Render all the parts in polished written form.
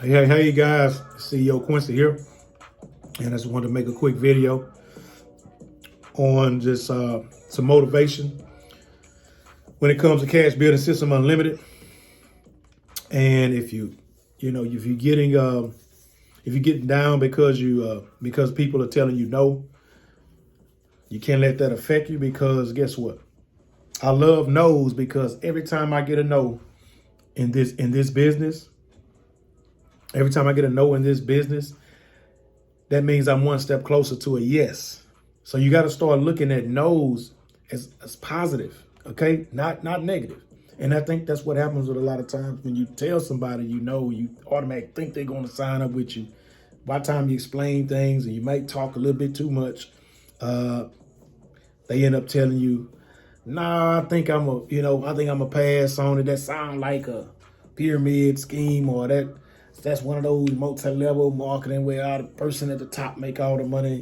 Hey guys, CEO Quincy here, and I just wanted to make a quick video on just some motivation when it comes to Cash Building System Unlimited. And if you're getting down because people are telling you no, you can't let that affect you, because guess what? I love no's, because every time I get a no in this business, every time I get a no in this business, that means I'm one step closer to a yes. So you got to start looking at no's as positive, okay? Not negative. And I think that's what happens with a lot of times when you tell somebody you automatically think they're going to sign up with you. By the time you explain things and you might talk a little bit too much, they end up telling you, nah, I think I'm a pass on it. That sound like a pyramid scheme, or that's one of those multi-level marketing where the person at the top make all the money,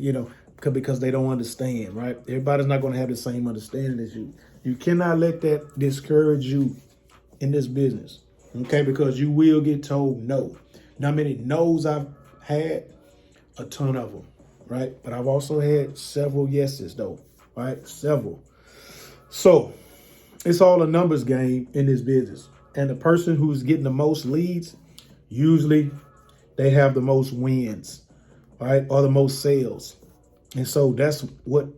because they don't understand, right? Everybody's not going to have the same understanding as you. You cannot let that discourage you in this business, okay? Because you will get told no. Now, how many no's I've had? A ton of them, right? But I've also had several yeses, though, right? Several. So it's all a numbers game in this business. And the person who's getting the most leads, usually they have the most wins, right? Or the most sales. And so that's what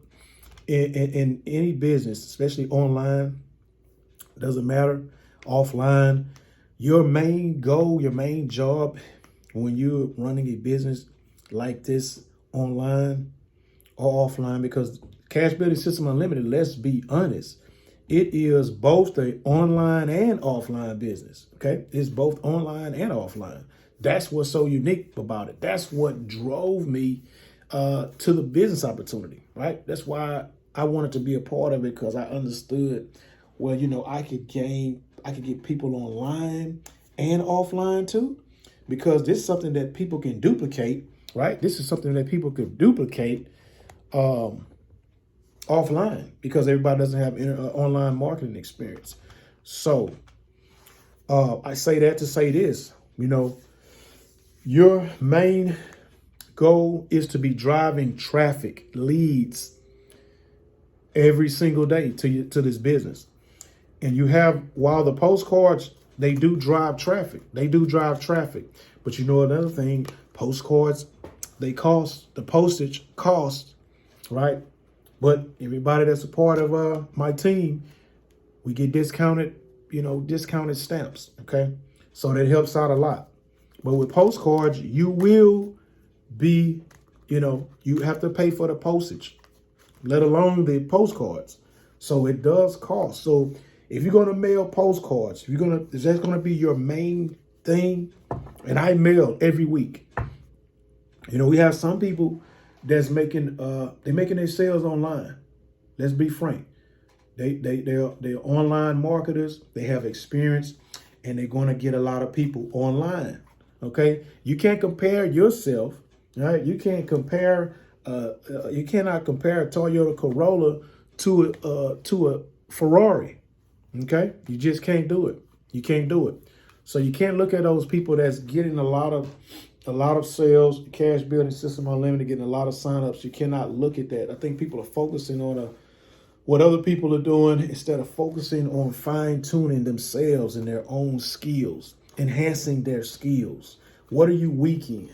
in any business, especially online, doesn't matter, offline, your main goal, your main job when you're running a business like this, online or offline, because Cash Building System Unlimited, let's be honest, it is both the online and offline business, okay? It's both online and offline. That's what's so unique about it. That's what drove me to the business opportunity, right? That's why I wanted to be a part of it, because I understood, well, I could get people online and offline too, because this is something that people can duplicate, right? This is something that people could duplicate offline, because everybody doesn't have online marketing experience. So I say that to say this, your main goal is to be driving traffic, leads every single day to this business. And while the postcards, they do drive traffic. But another thing, postcards, they cost, the postage costs, right? But everybody that's a part of my team, we get discounted stamps, okay? So that helps out a lot. But with postcards, you will be, you have to pay for the postage, let alone the postcards. So it does cost. So if you're going to mail postcards, is that going to be your main thing? And I mail every week. We have some people that's making their sales online. Let's be frank. They're online marketers. They have experience, and they're going to get a lot of people online. Okay, you can't compare yourself, right? You cannot compare a Toyota Corolla to a Ferrari. Okay, you just can't do it. You can't do it. So you can't look at those people that's getting a lot of sales, Cash Building System Unlimited, getting a lot of signups. You cannot look at that. I think people are focusing on what other people are doing instead of focusing on fine-tuning themselves and their own skills, enhancing their skills. What are you weak in?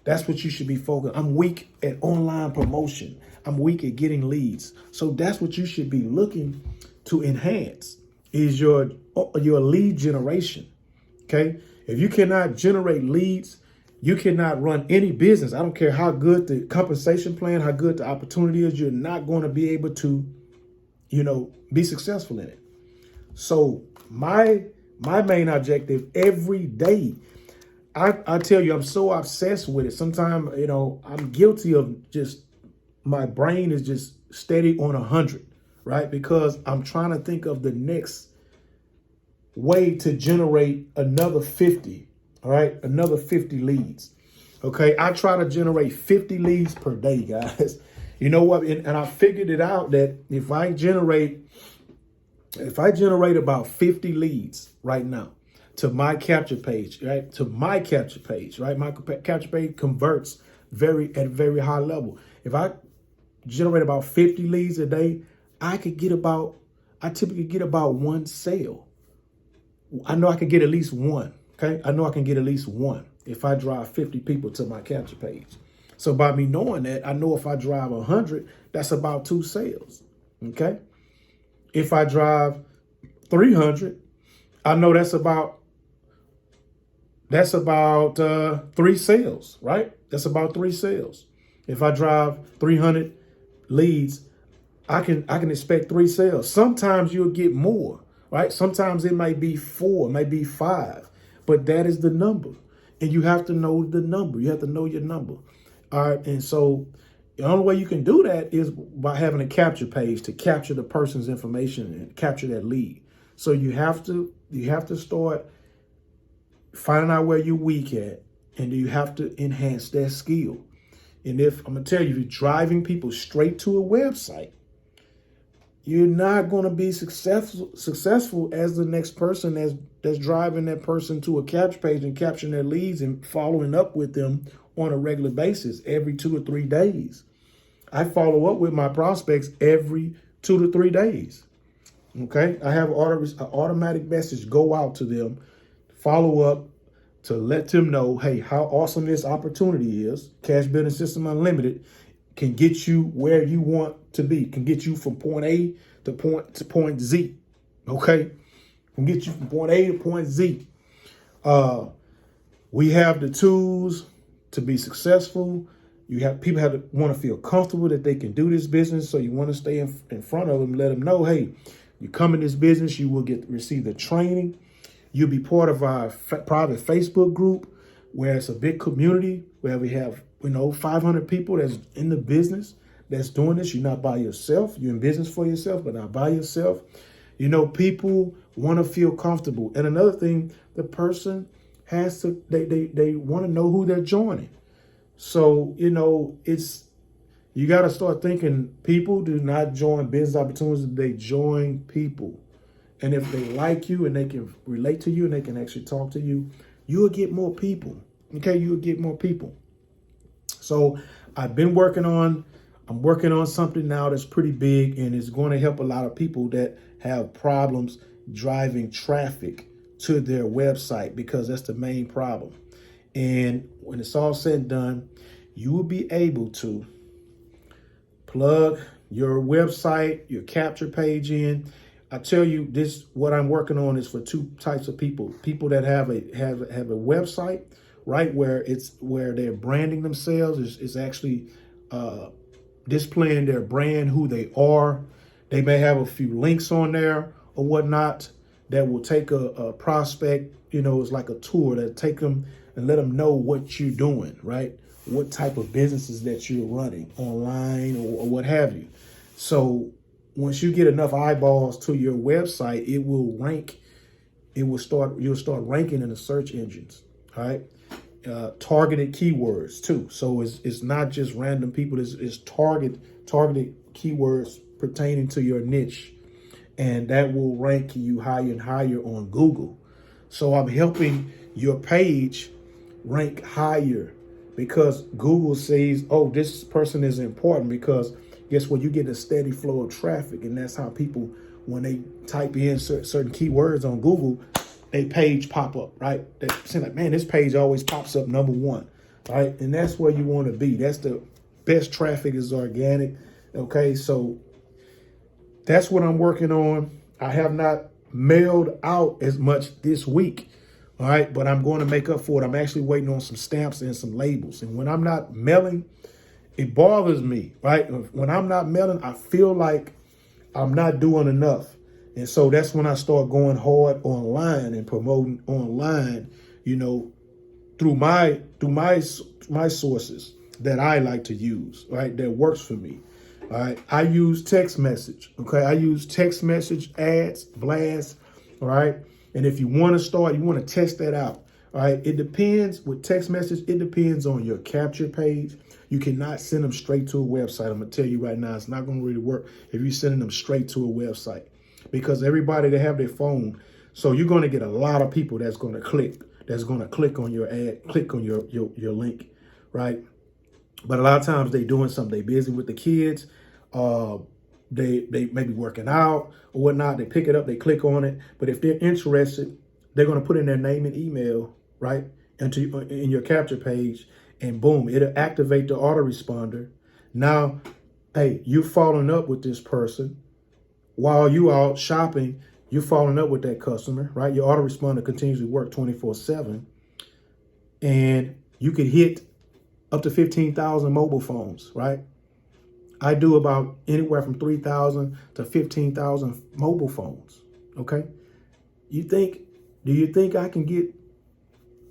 That's what you should be focused. I'm weak at online promotion. I'm weak at getting leads. So that's what you should be looking to enhance, is your lead generation. Okay? If you cannot generate leads, you cannot run any business. I don't care how good the compensation plan, how good the opportunity is, you're not going to be able to, be successful in it. So my main objective every day, I tell you, I'm so obsessed with it. Sometimes, I'm guilty of just, my brain is just steady on 100, right? Because I'm trying to think of the next way to generate another 50, all right? Another 50 leads, okay? I try to generate 50 leads per day, guys. You know what? And I figured it out that if I generate about 50 leads right now, to my capture page, right? To my capture page, right? My capture page converts at a very high level. If I generate about 50 leads a day, I typically get about one sale. I know I can get at least one. Okay. I know I can get at least one if I drive 50 people to my capture page. So by me knowing that, I know if I drive 100, that's about 2 sales. Okay. If I drive 300, I know that's about 3 sales, right? That's about 3 sales. If I drive 300 leads, I can expect 3 sales. Sometimes you'll get more, right? Sometimes it might be 4, it might be 5, but that is the number. And you have to know the number. You have to know your number. All right. And so the only way you can do that is by having a capture page to capture the person's information and capture that lead. So you have to start finding out where you're weak at, and you have to enhance that skill. And if I'm gonna tell you, if you're driving people straight to a website, you're not going to be successful as the next person that's driving that person to a capture page and capturing their leads and following up with them on a regular basis every 2 or 3 days. I follow up with my prospects every 2 to 3 days. Okay, I have an automatic message go out to them, follow up to let them know, hey, how awesome this opportunity is. Cash Building System Unlimited can get you where you want to be, can get you from point A to point Z. Okay, can get you from point A to point Z. We have the tools to be successful. People have to want to feel comfortable that they can do this business. So you want to stay in front of them, let them know, hey, you come in this business, you will receive the training. You'll be part of our private Facebook group, where it's a big community, where we have 500 people that's in the business that's doing this. You're not by yourself. You're in business for yourself, but not by yourself. People want to feel comfortable. And another thing, the person has to, they want to know who they're joining. So, you got to start thinking people do not join business opportunities. They join people. And if they like you and they can relate to you and they can actually talk to you, you'll get more people. Okay, you'll get more people. So I'm working on something now that's pretty big, and it's going to help a lot of people that have problems driving traffic to their website, because that's the main problem. And when it's all said and done, you will be able to plug your website, your capture page in. I tell you this, what I'm working on is for 2 types of people. People that have a website, right, where they're branding themselves, is actually displaying their brand, who they are. They may have a few links on there or whatnot that will take a prospect, it's like a tour that take them and let them know what you're doing, right? What type of businesses that you're running online or what have you. So once you get enough eyeballs to your website, it will rank. You'll start ranking in the search engines. All right. Targeted keywords too. So it's not just random people. It's targeted keywords pertaining to your niche, and that will rank you higher and higher on Google. So I'm helping your page rank higher, because Google says, oh, this person is important, because guess what? You get a steady flow of traffic. And that's how people, when they type in certain keywords on Google, a page pop up, right? They say like, man, this page always pops up number 1, right? And that's where you want to be. That's the best traffic, is organic. Okay, so that's what I'm working on. I have not mailed out as much this week. All right, but I'm going to make up for it. I'm actually waiting on some stamps and some labels. And when I'm not mailing, it bothers me, right? When I'm not mailing, I feel like I'm not doing enough. And so that's when I start going hard online and promoting online, through my sources that I like to use, right? That works for me. All right. I use text message. Okay. I use text message ads, blasts. All right. And if you want to test that out. All right. It depends with text message. It depends on your capture page. You cannot send them straight to a website. I'm going to tell you right now, it's not going to really work if you're sending them straight to a website, because everybody that have their phone, So you're going to get a lot of people that's going to click on your ad, click on your link, right? But a lot of times they doing something, they busy with the kids, they may be working out or whatnot. They pick it up, they click on it. But if they're interested, they're going to put in their name and email, right, in your capture page, and boom, it'll activate the autoresponder. Now, hey, you following up with this person while you out shopping. You're following up with that customer, right? Your autoresponder continues to work 24/7, and you could hit up to 15,000 mobile phones, right? I do about anywhere from 3,000 to 15,000 mobile phones, okay? Do you think I can get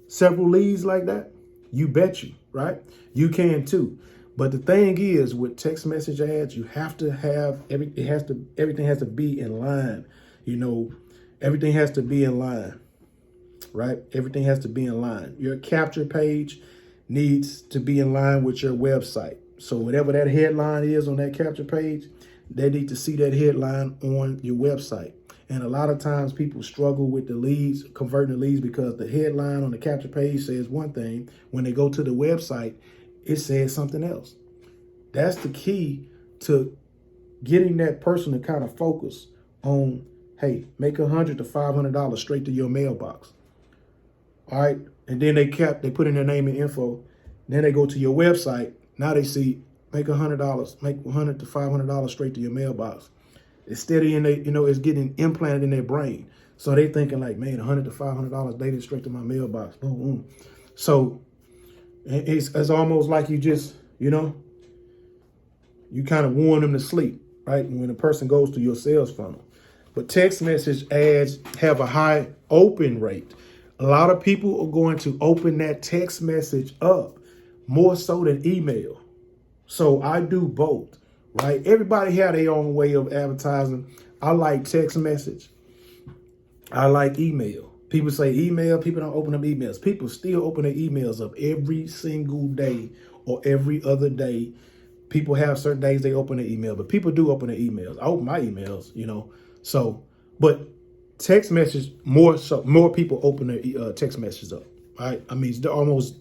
several leads like that? You bet you, right? You can too. But the thing is, with text message ads, you have to have everything has to be in line. You know, everything has to be in line, right? Everything has to be in line. Your capture page needs to be in line with your website. So whatever that headline is on that capture page, they need to see that headline on your website. And a lot of times people struggle with the leads, converting the leads, because the headline on the capture page says one thing. When they go to the website, it says something else. That's the key to getting that person to kind of focus on, hey, make $100 to $500 straight to your mailbox. All right. And then they put in their name and info. Then they go to your website. Now they see make $100, make $100 to $500 straight to your mailbox. It's steady in it's getting implanted in their brain. So they thinking like, man, $100 to $500 daily straight to my mailbox. Boom, boom. So it's almost like you just, you kind of warn them to sleep, right? When a person goes to your sales funnel. But text message ads have a high open rate. A lot of people are going to open that text message up more so than email. So I do both, right? Everybody have their own way of advertising. I like text message. I like email. People say email, people don't open up emails. People still open their emails up every single day or every other day. People have certain days they open their email, but people do open their emails. I open my emails, So, but text message, more people open their text messages up, right? I mean, it's almost,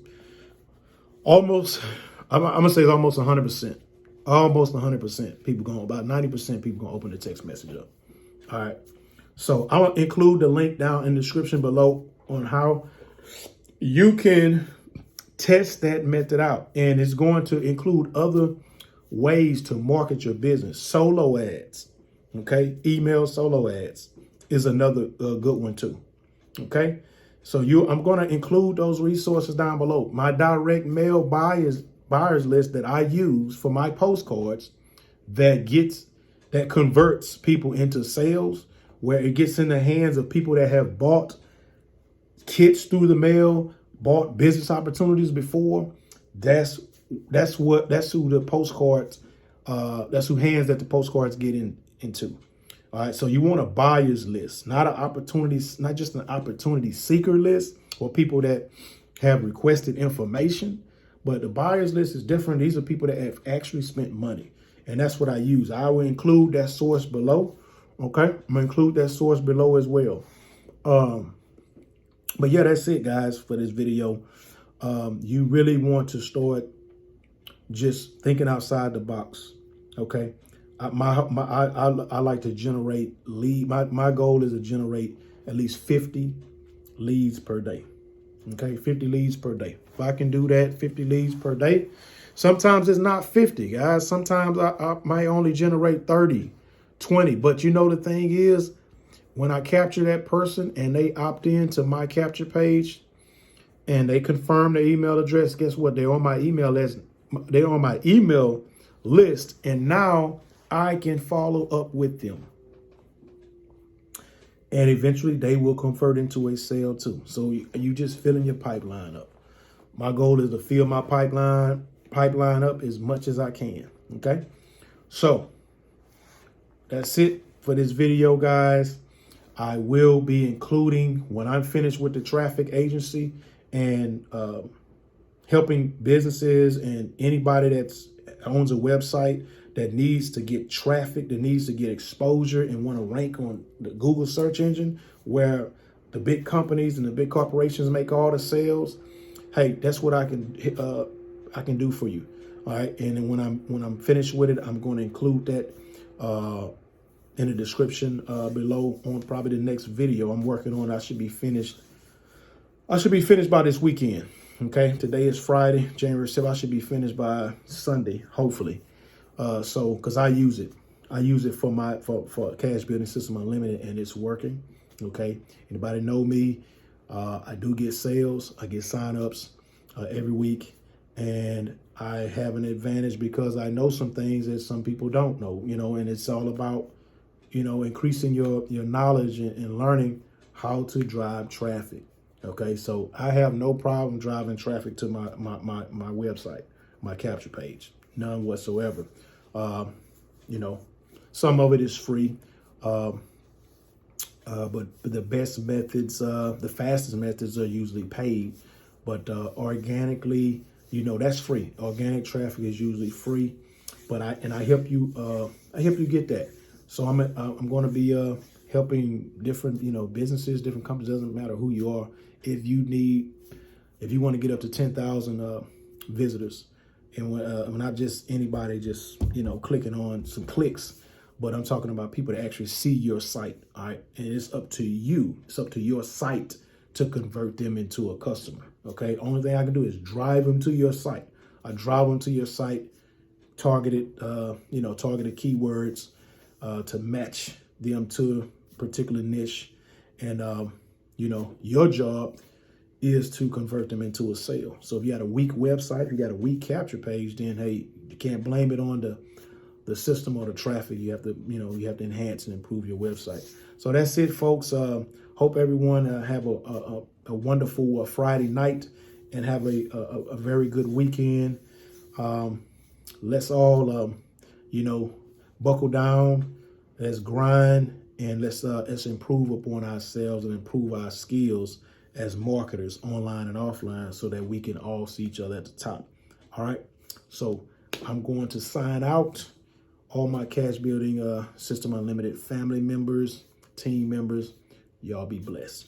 I'm gonna say it's almost 100%. Almost 100% people going, about 90% people gonna open the text message up. All right. So I'll include the link down in the description below on how you can test that method out. And it's going to include other ways to market your business. Solo ads, okay? Email solo ads is another good one too, okay? So I'm going to include those resources down below. My direct mail buyers list that I use for my postcards that converts people into sales, where it gets in the hands of people that have bought kits through the mail, bought business opportunities before. That's who the postcards, that's who hands that the postcards get into. All right. So you want a buyer's list, not just an opportunity seeker list or people that have requested information, but the buyer's list is different. These are people that have actually spent money. And that's what I use. I will include that source below. Okay. I'm going to include that source below as well. But yeah, that's it, guys, for this video. You really want to start just thinking outside the box. Okay. I like to generate lead. My goal is to generate at least 50 leads per day. Okay. 50 leads per day. If I can do that, 50 leads per day, sometimes it's not 50, guys. Sometimes I might only generate 30, 20. But the thing is, when I capture that person and they opt in to my capture page and they confirm their email address, guess what? They're on my email list. They're on my email list, and now I can follow up with them. And eventually they will convert into a sale too. So you just filling your pipeline up. My goal is to fill my pipeline up as much as I can. Okay. So that's it for this video, guys. I will be including, when I'm finished with the traffic agency and helping businesses and anybody that owns a website that needs to get traffic, that needs to get exposure and want to rank on the Google search engine where the big companies and the big corporations make all the sales, hey, that's what I can do for you. All right. And then when I'm finished with it, I'm going to include that in the description below on probably the next video I'm working on. I should be finished by this weekend. Okay, today is Friday, January 7th. I should be finished by Sunday, hopefully. So, because I use it for Cash Building System Unlimited, and it's working. Okay, anybody know me? I do get sales, I get signups every week, and I have an advantage because I know some things that some people don't know. And it's all about increasing your knowledge and learning how to drive traffic. Okay, so I have no problem driving traffic to my website, my capture page, none whatsoever. Some of it is free, but the best methods, the fastest methods are usually paid. But organically, that's free. Organic traffic is usually free, but I help you get that. So I'm going to be helping different businesses, different companies. Doesn't matter who you are. If you want to get up to 10,000 visitors, and not just anybody just clicking on some clicks, but I'm talking about people that actually see your site. All right, and it's up to you. It's up to your site to convert them into a customer. Okay, only thing I can do is drive them to your site. I drive them to your site, targeted keywords to match them to a particular niche, and your job is to convert them into a sale. So if you got a weak website, if you got a weak capture page, then hey, you can't blame it on the system or the traffic. You have to enhance and improve your website. So that's it, folks. Hope everyone have a wonderful Friday night and have a very good weekend. Let's all buckle down. Let's grind. And let's improve upon ourselves and improve our skills as marketers, online and offline, so that we can all see each other at the top. All right. So I'm going to sign out. All my Cash Building System Unlimited family members, team members, y'all be blessed.